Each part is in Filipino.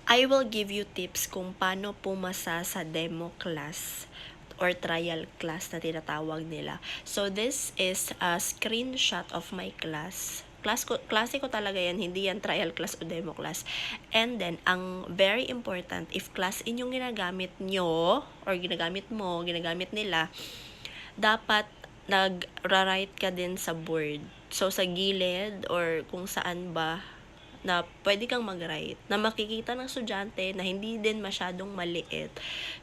I will give you tips kung paano pumasa sa demo class or trial class na tinatawag nila. So, this is a screenshot of my class. Klase ko talaga yan, hindi yan trial class o demo class. And then, ang very important, if class inyong ginagamit nyo, or ginagamit mo, ginagamit nila, dapat nag-write ka din sa board. So, sa gilid, or kung saan ba, na pwede kang mag-write, na makikita ng estudyante na hindi din masyadong maliit.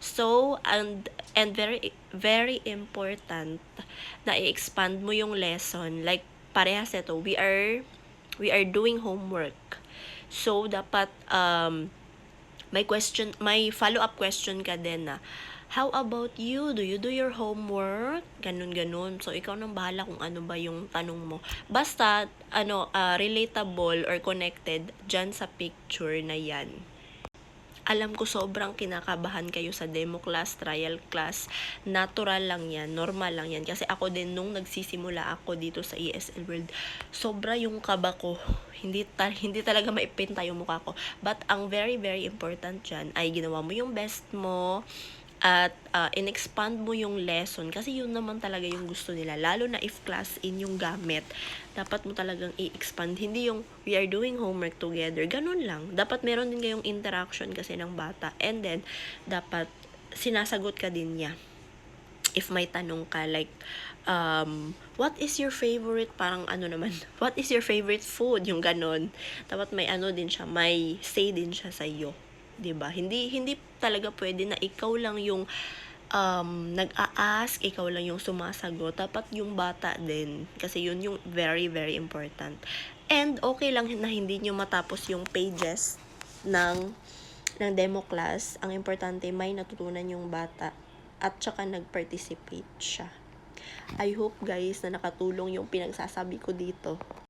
So, and very, very important na i-expand mo yung lesson. Like, parehas ito, we are doing homework. So, dapat, may follow-up question ka din na, how about you? Do you do your homework? Ganun. So, ikaw nang bahala kung ano ba yung tanong mo. Basta, relatable or connected dyan sa picture na yan. Alam ko sobrang kinakabahan kayo sa demo class, trial class. Natural lang yan, normal lang yan. Kasi ako din, nung nagsisimula ako dito sa ESL World, sobra yung kaba ko. Hindi talaga maipinta yung mukha ko. But ang very, very important dyan ay ginawa mo yung best mo, at in-expand mo yung lesson kasi yun naman talaga yung gusto nila, lalo na if class in yung gamit, dapat mo talagang i-expand, hindi yung we are doing homework together, ganun lang. Dapat meron din kayong interaction kasi ng bata, and then dapat sinasagot ka din niya if may tanong ka, like what is your favorite, parang what is your favorite food, yung ganon. Dapat may din siya, may say din siya sa iyo, 'di ba? Hindi talaga pwede na ikaw lang yung nag-a-ask, ikaw lang yung sumasagot. Dapat yung bata din, kasi yun yung very, very important. And okay lang na hindi nyo matapos yung pages ng demo class. Ang importante, may natutunan yung bata at saka nag-participate siya. I hope guys na nakatulong yung pinagsasabi ko dito.